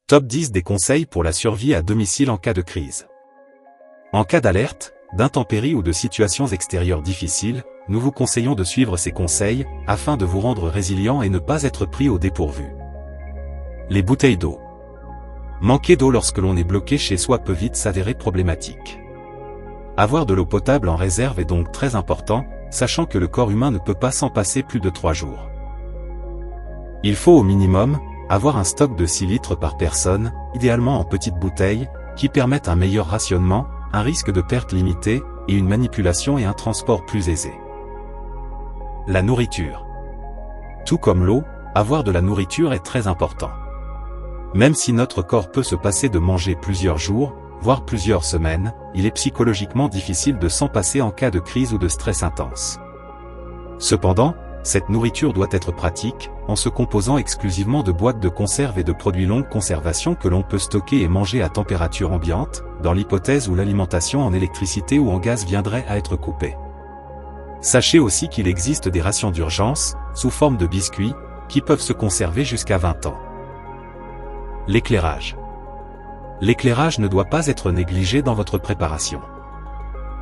Top 10 des conseils pour la survie à domicile en cas de crise. En cas d'alerte, d'intempéries ou de situations extérieures difficiles, nous vous conseillons de suivre ces conseils, afin de vous rendre résilient et ne pas être pris au dépourvu. Les bouteilles d'eau. Manquer d'eau lorsque l'on est bloqué chez soi peut vite s'avérer problématique. Avoir de l'eau potable en réserve est donc très important, sachant que le corps humain ne peut pas s'en passer plus de 3 jours. Il faut au minimum avoir un stock de 6 litres par personne, idéalement en petites bouteilles, qui permettent un meilleur rationnement, un risque de perte limité, et une manipulation et un transport plus aisé. La nourriture. Tout comme l'eau, avoir de la nourriture est très important. Même si notre corps peut se passer de manger plusieurs jours, voire plusieurs semaines, il est psychologiquement difficile de s'en passer en cas de crise ou de stress intense. Cependant, cette nourriture doit être pratique, en se composant exclusivement de boîtes de conserve et de produits longue conservation que l'on peut stocker et manger à température ambiante, dans l'hypothèse où l'alimentation en électricité ou en gaz viendrait à être coupée. Sachez aussi qu'il existe des rations d'urgence, sous forme de biscuits, qui peuvent se conserver jusqu'à 20 ans. L'éclairage. L'éclairage ne doit pas être négligé dans votre préparation.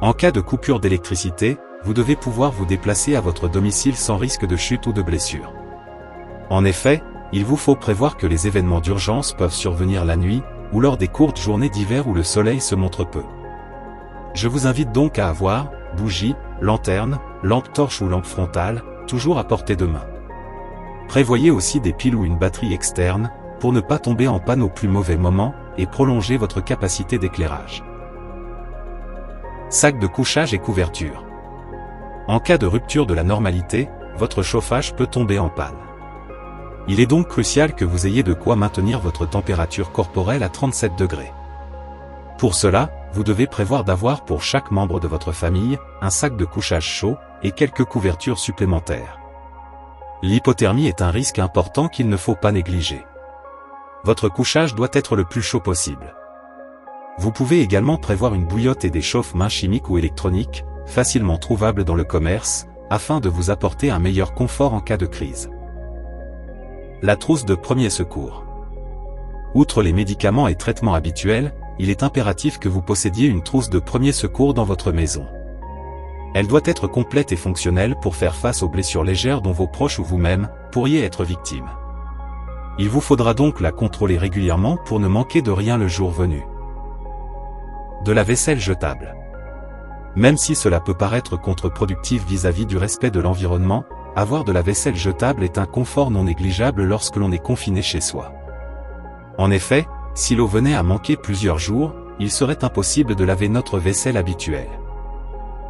En cas de coupure d'électricité, vous devez pouvoir vous déplacer à votre domicile sans risque de chute ou de blessure. En effet, il vous faut prévoir que les événements d'urgence peuvent survenir la nuit, ou lors des courtes journées d'hiver où le soleil se montre peu. Je vous invite donc à avoir bougies, lanternes, lampes torches ou lampes frontales, toujours à portée de main. Prévoyez aussi des piles ou une batterie externe, pour ne pas tomber en panne au plus mauvais moment, et prolonger votre capacité d'éclairage. Sac de couchage et couverture. En cas de rupture de la normalité, votre chauffage peut tomber en panne. Il est donc crucial que vous ayez de quoi maintenir votre température corporelle à 37 degrés. Pour cela, vous devez prévoir d'avoir pour chaque membre de votre famille, un sac de couchage chaud, et quelques couvertures supplémentaires. L'hypothermie est un risque important qu'il ne faut pas négliger. Votre couchage doit être le plus chaud possible. Vous pouvez également prévoir une bouillotte et des chauffe-mains chimiques ou électroniques, facilement trouvables dans le commerce, afin de vous apporter un meilleur confort en cas de crise. La trousse de premier secours. Outre les médicaments et traitements habituels, il est impératif que vous possédiez une trousse de premier secours dans votre maison. Elle doit être complète et fonctionnelle pour faire face aux blessures légères dont vos proches ou vous-même pourriez être victimes. Il vous faudra donc la contrôler régulièrement pour ne manquer de rien le jour venu. De la vaisselle jetable. Même si cela peut paraître contre-productif vis-à-vis du respect de l'environnement, avoir de la vaisselle jetable est un confort non négligeable lorsque l'on est confiné chez soi. En effet, si l'eau venait à manquer plusieurs jours, il serait impossible de laver notre vaisselle habituelle.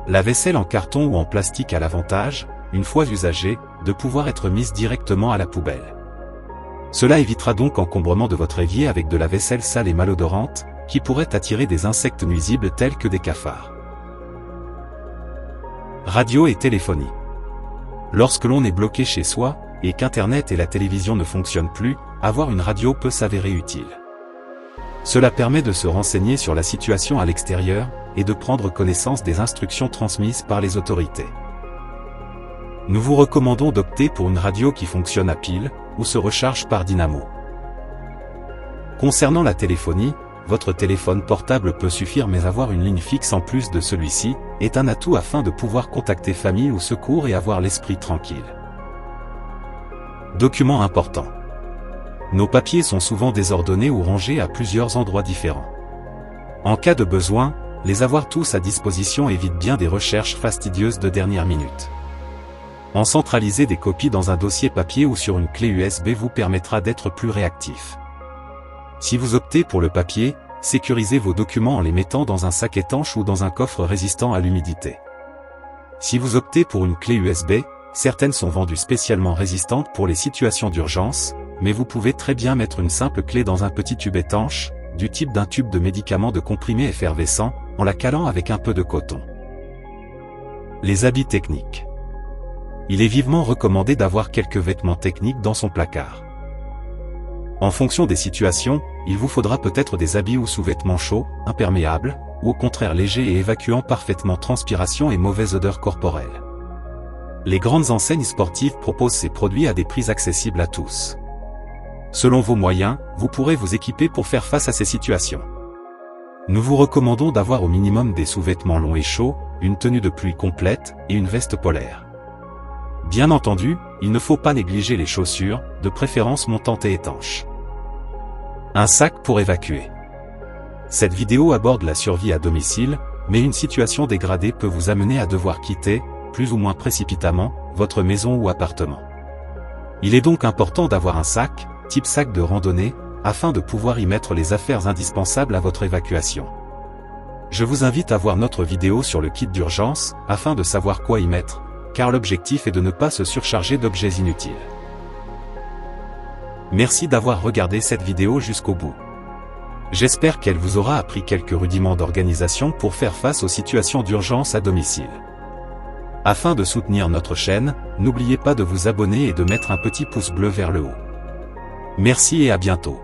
La vaisselle en carton ou en plastique a l'avantage, une fois usagée, de pouvoir être mise directement à la poubelle. Cela évitera donc encombrement de votre évier avec de la vaisselle sale et malodorante, qui pourrait attirer des insectes nuisibles tels que des cafards. Radio et téléphonie. Lorsque l'on est bloqué chez soi, et qu'Internet et la télévision ne fonctionnent plus, avoir une radio peut s'avérer utile. Cela permet de se renseigner sur la situation à l'extérieur, et de prendre connaissance des instructions transmises par les autorités. Nous vous recommandons d'opter pour une radio qui fonctionne à pile, ou se recharge par dynamo. Concernant la téléphonie, votre téléphone portable peut suffire, mais avoir une ligne fixe en plus de celui-ci est un atout afin de pouvoir contacter famille ou secours et avoir l'esprit tranquille. Documents importants. Nos papiers sont souvent désordonnés ou rangés à plusieurs endroits différents. En cas de besoin, les avoir tous à disposition évite bien des recherches fastidieuses de dernière minute. En centraliser des copies dans un dossier papier ou sur une clé USB vous permettra d'être plus réactif. Si vous optez pour le papier, sécurisez vos documents en les mettant dans un sac étanche ou dans un coffre résistant à l'humidité. Si vous optez pour une clé USB, certaines sont vendues spécialement résistantes pour les situations d'urgence, mais vous pouvez très bien mettre une simple clé dans un petit tube étanche, du type d'un tube de médicaments de comprimés effervescents, en la calant avec un peu de coton. Les habits techniques. Il est vivement recommandé d'avoir quelques vêtements techniques dans son placard. En fonction des situations, il vous faudra peut-être des habits ou sous-vêtements chauds, imperméables, ou au contraire légers et évacuant parfaitement transpiration et mauvaise odeur corporelle. Les grandes enseignes sportives proposent ces produits à des prix accessibles à tous. Selon vos moyens, vous pourrez vous équiper pour faire face à ces situations. Nous vous recommandons d'avoir au minimum des sous-vêtements longs et chauds, une tenue de pluie complète et une veste polaire. Bien entendu, il ne faut pas négliger les chaussures, de préférence montantes et étanches. Un sac pour évacuer. Cette vidéo aborde la survie à domicile, mais une situation dégradée peut vous amener à devoir quitter, plus ou moins précipitamment, votre maison ou appartement. Il est donc important d'avoir un sac, type sac de randonnée, afin de pouvoir y mettre les affaires indispensables à votre évacuation. Je vous invite à voir notre vidéo sur le kit d'urgence, afin de savoir quoi y mettre, car l'objectif est de ne pas se surcharger d'objets inutiles. Merci d'avoir regardé cette vidéo jusqu'au bout. J'espère qu'elle vous aura appris quelques rudiments d'organisation pour faire face aux situations d'urgence à domicile. Afin de soutenir notre chaîne, n'oubliez pas de vous abonner et de mettre un petit pouce bleu vers le haut. Merci et à bientôt.